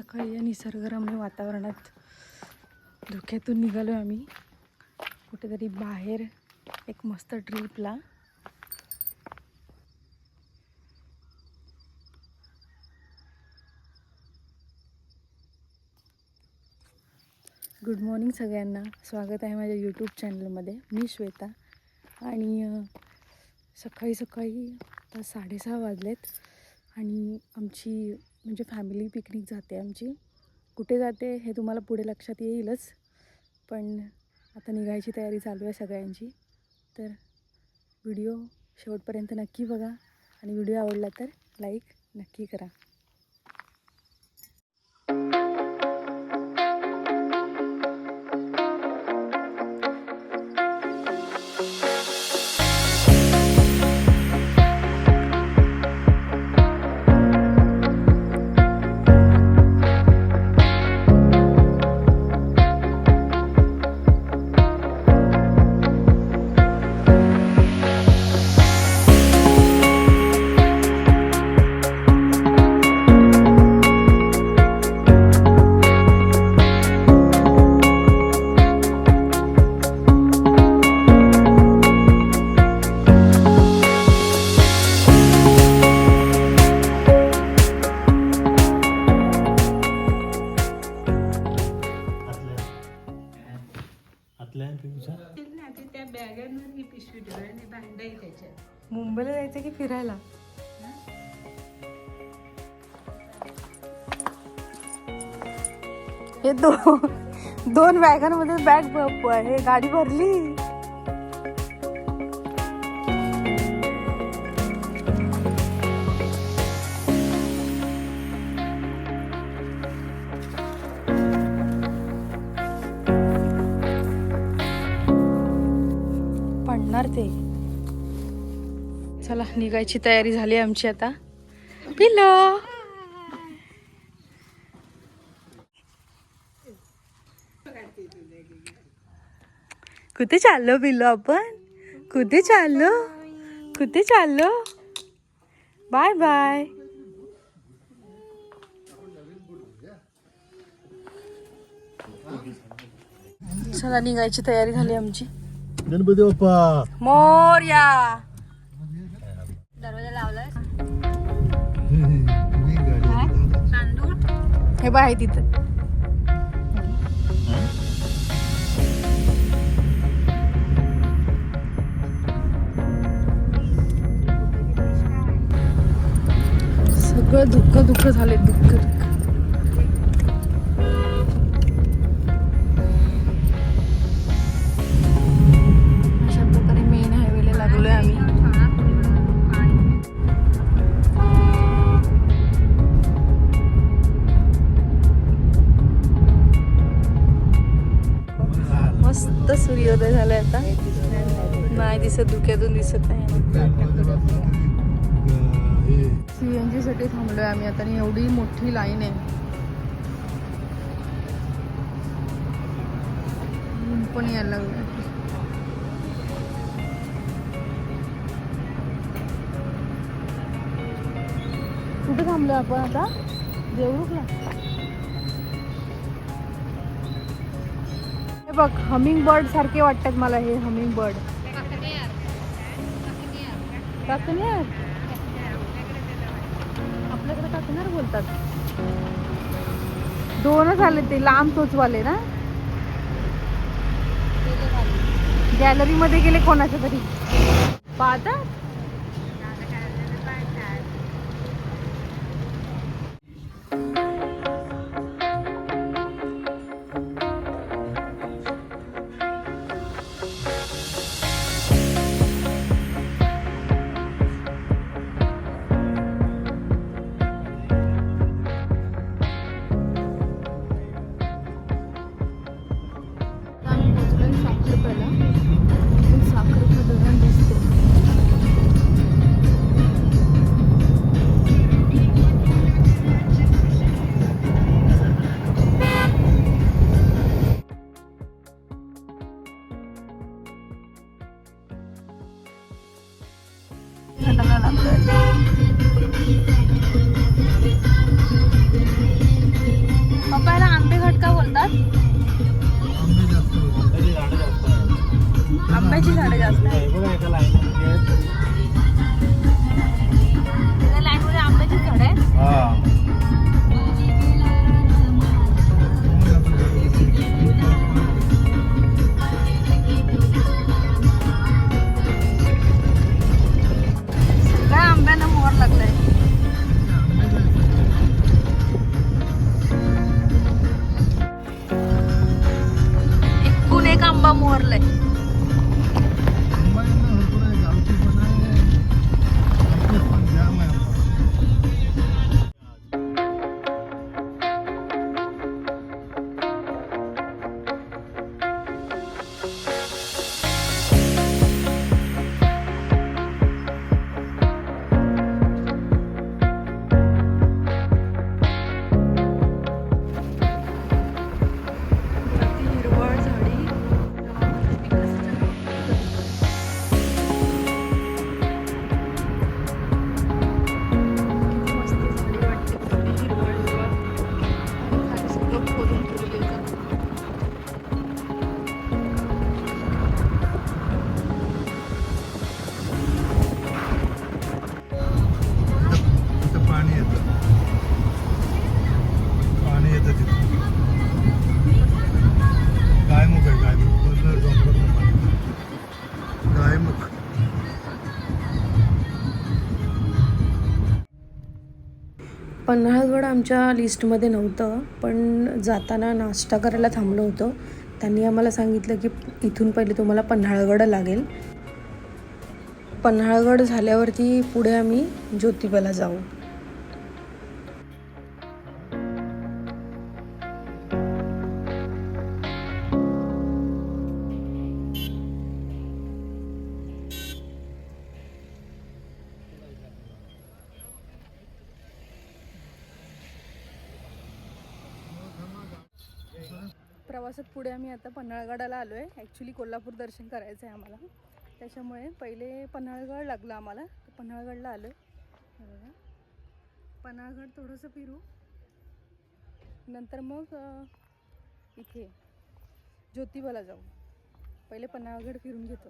सकाळी या निसर्गरम्य वातावरणात धुक्यातून निघालो आम्ही कुठेतरी बाहेर एक मस्त ट्रिपला. गुड मॉर्निंग सगळ्यांना, स्वागत आहे माझ्या यूट्यूब चॅनलमध्ये. मी श्वेता आणि सकाळी आता 6:30 वाजलेत आणि आमची म्हणजे फॅमिली पिकनिक जाते आमची. कुठे जाते हे तुम्हाला पुढे लक्षात येईलच, पण आता निघायची तयारी चालू आहे सगळ्यांची. तर व्हिडिओ शेवटपर्यंत नक्की बघा आणि व्हिडिओ आवडला तर लाईक नक्की करा. मुंबईला जायचं की फिरायला? हे दोन वॅगनमध्ये बॅग हे गाडी भरली. पडणार ते. चला निघायची तयारी झाली आमची आता. पिलो कुठे चाललो? पिलो आपण कुठे चाललो? Bye bye. चला निघायची तयारी झाली आमची. गणपती बाप्पा मोरया. दरवाजा लावलाय. हे बाय तिथं. सगळं दुःख झाले. दुःख अशा प्रकारे मेन हायवेला लागलोय आम्ही. मस्त सूर्योदय झालाय आता. नाही दिसत, धुक्यातून दिसत नाही. CNG साठी थांबलोय आम्ही आता आणि एवढी मोठी लाईन आहे. ऊन पण यायला लागलं. कुठे थांबलोय आपण आता? देवरुखला. हे बघ, हमिंग बर्ड सारखे वाटतात मला हे. हमिंग बर्ड काकण्यार. आपल्याकडे काकण्यार बोलतात. दोनच आले ते लांब तोचवाले ना. गॅलरी मध्ये गेले कोणाच्या तरी पाहतात. व्हाईट का बोलतात? आंब्याची झाडं जास्त आहेत. एका लाईनमध्ये आंब्याची झाड आहे. सगळ्या आंब्यानं मोहर लागलाय. एकूण एक आंबा मोहरलाय. पन्हाळगड आमच्या लिस्टमध्ये नव्हतं, पण जाताना नाश्ता करायला थांबलो होतो. त्यांनी आम्हाला सांगितलं की इथून पहिले तुम्हाला पन्हाळगड लागेल. पन्हाळगड झाल्यावरती पुढे आम्ही ज्योतिबाला जाऊ. प्रवासात पुढे आम्ही आता पन्हाळगडाला आलो आहे. ॲक्च्युली कोल्हापूर दर्शन करायचं आहे आम्हाला, त्याच्यामुळे पहिले पन्हाळगड लागलं आम्हाला. तर पन्हाळगडला आलो आहे. बघा, पन्हाळगड थोडंसं फिरू, नंतर मग इथे ज्योतिबाला जाऊ. पहिले पन्हाळगड फिरून घेतो.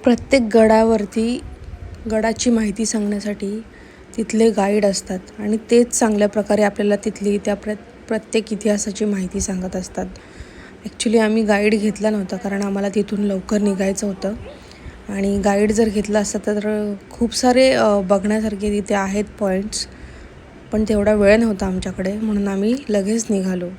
प्रत्येक गडावरती गडाची माहिती सांगण्यासाठी तिथले गाईड असतात आणि तेच चांगल्या प्रकारे आपल्याला तिथली त्या प्रत्येक इतिहासाची माहिती सांगत असतात. ॲक्च्युली आम्ही गाईड घेतला नव्हता कारण आम्हाला तिथून लवकर निघायचं होतं, आणि गाईड जर घेतला असता तर खूप सारे बघण्यासारखे तिथे आहेत पॉईंट्स, पण तेवढा वेळ नव्हता आमच्याकडे, म्हणून आम्ही लगेच निघालो.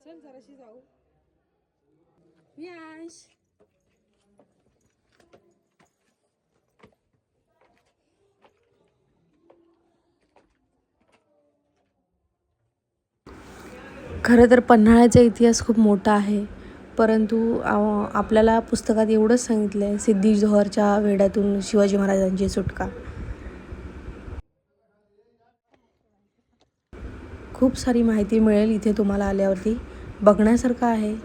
चल जराशी जाऊ. यश, खरं तर पन्हाळ्याचा इतिहास खूप मोठा आहे, परंतु आपल्याला पुस्तकात एवढंच सांगितलं आहे, सिद्धी जोहरच्या वेढ्यातून शिवाजी महाराजांची सुटका. खूप सारी माहिती मिळेल इथे तुम्हाला आल्यावरती. बघण्यासारखं आहे,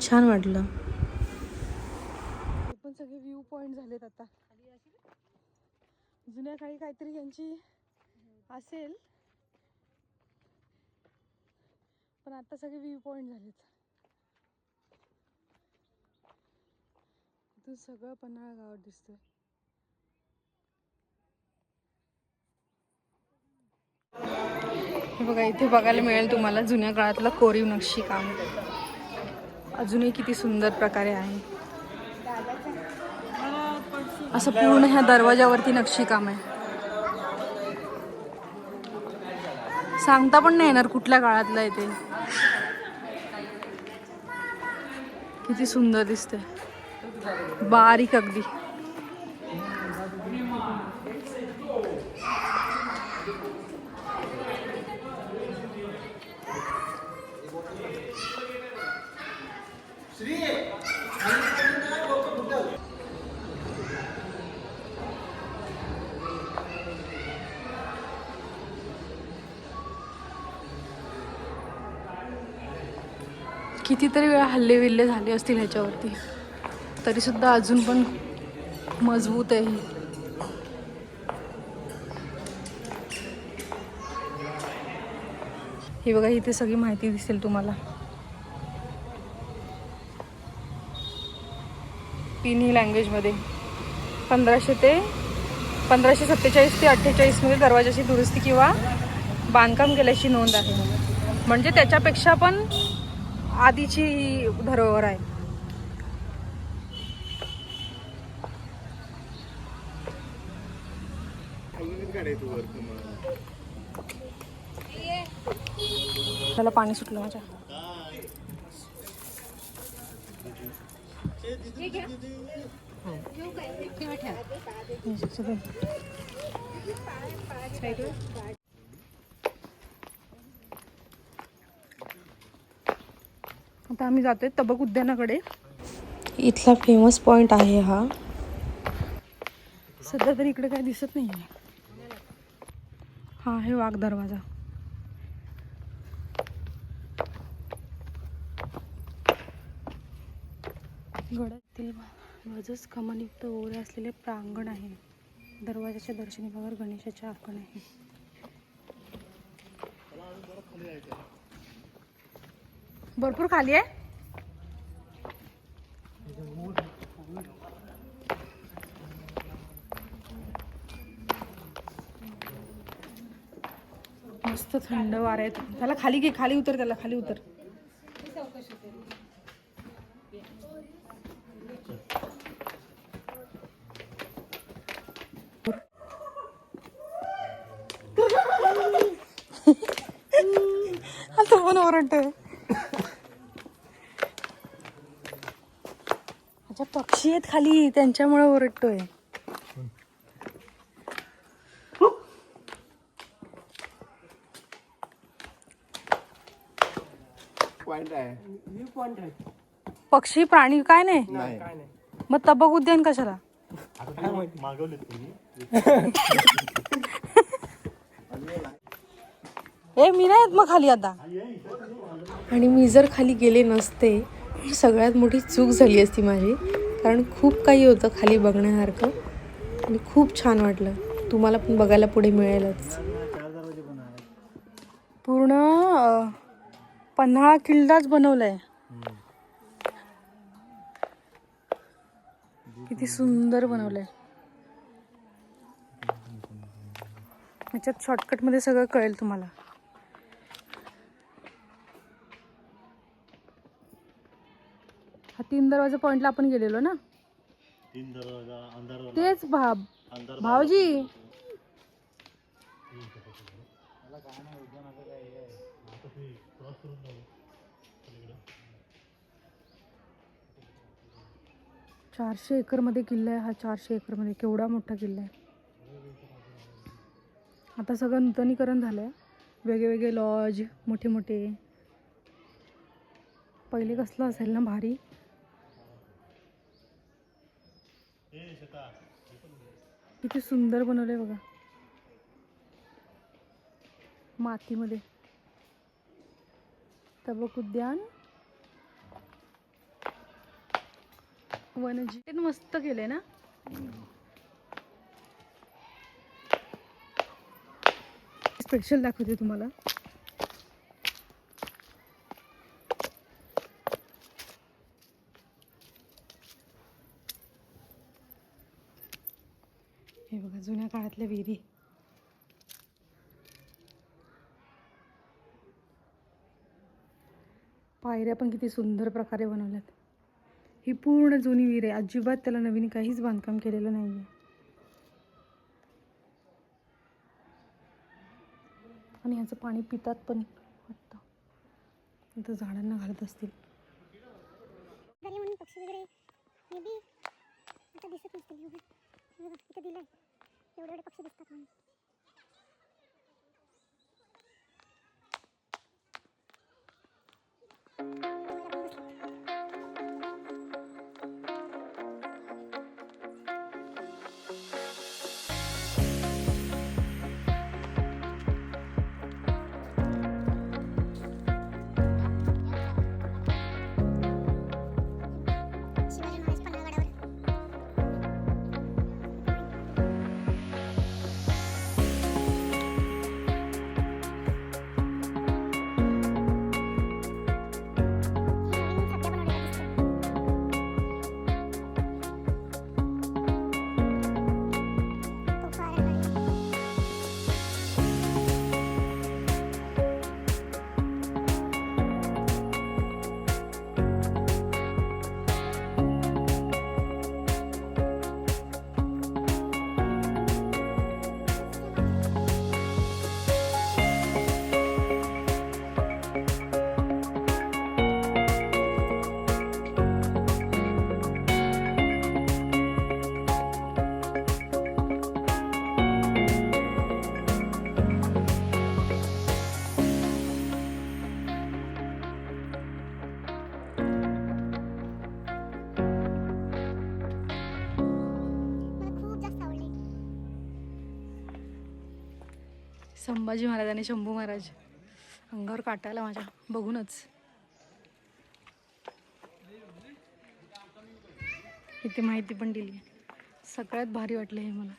छान वाटलं. हे पण सगळे व्ह्यू पॉइंट झालेत आता. जुन्या काळी काहीतरी यांची असेल, पण आता सगळे व्ह्यू पॉइंट झालेत. इथून सगळं पन्हाळा गाव दिसतंय. हे बघा, इथे बघायला मिळेल तुम्हाला जुन्या काळातलं कोरीव नक्षी काम. अजूनही किती सुंदर प्रकारे आहे. असं पूर्ण ह्या दरवाजावरती नक्षी काम आहे. सांगता पण नाही येणार कुठल्या काळातलं आहे ते. किती सुंदर दिसते, बारीक अगदी. कितीतरी वेळा हल्ले विल्ले झाले असतील ह्याच्यावरती, तरी सुद्धा अजून पण मजबूत आहे ही. ही बघा, इथे सगळी माहिती दिसेल तुम्हाला. तिन्ही लँग्वेजमध्ये 1547 ते 48 मध्ये दरवाजाची दुरुस्ती किंवा बांधकाम केल्याची नोंद आहे. म्हणजे त्याच्यापेक्षा पण आधीची धरोहर आहे. त्याला पाणी सुटलं माझ्या. आता आम्ही जातोय तबक उद्यानाकडे. इथला फेमस पॉइंट आहे हा. सध्या तरी इकडे काय दिसत नाही आहे. हा आहे वाघ दरवाजा. गडातील ध्वजस कमानयुक्त ओरे असलेले प्रांगण आहे. दरवाजाच्या दर्शनी भागावर गणेशाचे आगमन आहे. भरपूर खाली आहे. मस्त थंड वारा आहे. त्याला खाली घे, खाली उतर, त्याला खाली उतर. आता पण ओरडतोय. अच्छा, पक्षी आहेत खाली, त्यांच्यामुळे ओरडतोय. पक्षी प्राणी काय नाही. मग तबक उद्यान कशाला? ए मी नाही मग खाली आता. आणि मी जर खाली गेले नसते, सगळ्यात मोठी चूक झाली असती माझी. कारण खूप काही होतं खाली बघण्यासारखं आणि खूप छान वाटलं. तुम्हाला पण बघायला पुढे मिळेलच. पूर्ण पन्हाळा किल्लाच बनवलाय. किती सुंदर बनवलंय. ह्याच्यात शॉर्टकटमध्ये सगळं कळेल तुम्हाला. हा 3 दरवाजा पॉइंटला आपण गेलेलो ना. 3 दरवाजा तेच भाऊजी. चारशे एकर मध्ये किल्ला आहे हा. 400 एकर मध्ये केवढा मोठा किल्ला आहे. आता सगळं नूतनीकरण झालंय. वेगवेगळे लॉज, मोठे मोठे. पहिले कसलं असेल ना भारी. किती सुंदर बनवलंय बघा, मातीमध्ये. तबक उद्यान वनजी मस्त केलंय ना. स्पेशल दाखवते तुम्हाला. हे बघा, जुन्या काळातल्या विहिरी. पायऱ्या पण किती सुंदर प्रकारे बनवल्यात. ही पूर्ण जुनी विहीर आहे. अजिबात त्याला नवीन काहीच बांधकाम केलेलं नाहीये. आणि ह्याचं पाणी पितात पण वाटतं. इथं झाडांना घालत असतील. घरी म्हणून पक्षी वगैरे मे बी आता दिसत नसतील. इथं दिलंय एवढे एवढे पक्षी दिसतात म्हणून. शिवाजी महाराज पन्हाळगडावर सध्या बनवलेलं दिसतं. तोफा आगरवाडी. मला खूप जास्त आवडले. संभाजी महाराज आणि शंभू महाराज. अंगावर काटा आला माझ्या बघूनच. इथे माहिती पण दिली. सगळ्यात भारी वाटलं हे मला.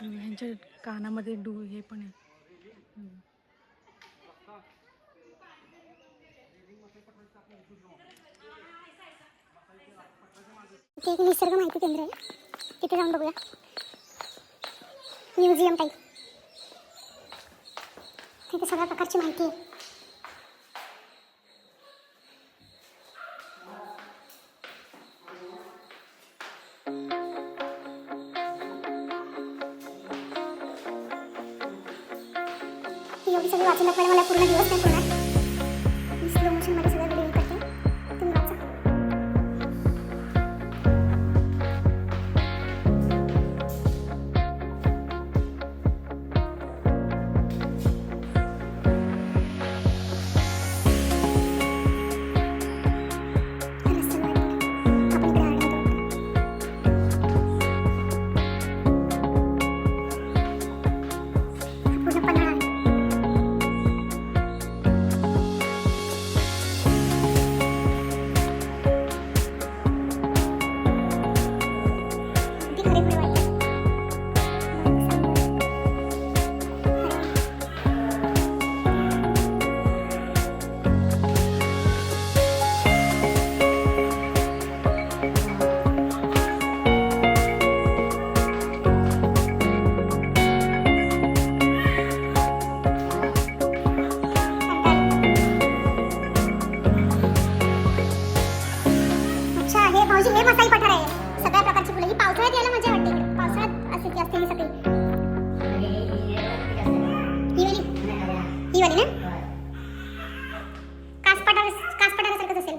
ह्यांच्या कानामध्ये हे पण आहे. इथे एक निसर्ग माहिती केंद्र आहे. तिथे जाऊन बघूया. Museum type. तिथे सगळ्या प्रकारची माहिती आहे. ही एवढी सगळी वाचून दाखवायला मला पूर्ण दिवस नाही पुरणार. मी स्लो मोशनमध्ये सगळं व्हिडिओ करते. तुम्ही वाचा. रस्त्याला वाटतं. आपण इकडे आडवा जाऊ. पूर्ण पन्हाळा आहे. अगदी खरे खरे वाटतं. अच्छा, हे भाऊजी हे मसाई पठार आहे. सगळ्या प्रकारची फुलं. ही पावसाळ्यात यायला मजा वाटते इकडे. पावसाळ्यात असे जास्त ही सगळी. ही वाली ना? कासपठारासारखंच असेल.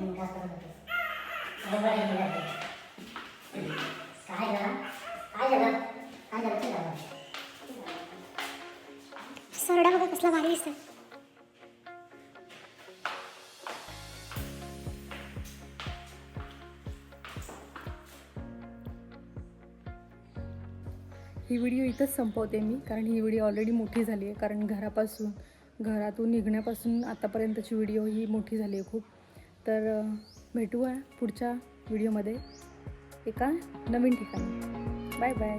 सरडा बघा कसला भारी दिसतोय. ही व्हिडिओ इथंच संपवते मी, कारण ही व्हिडिओ ऑलरेडी मोठी झाली आहे. कारण घरातून निघण्यापासून आतापर्यंतची व्हिडिओ ही मोठी झाली आहे खूप. तर भेटूया पुढच्या व्हिडिओमध्ये एका नवीन ठिकाणी. Bye bye.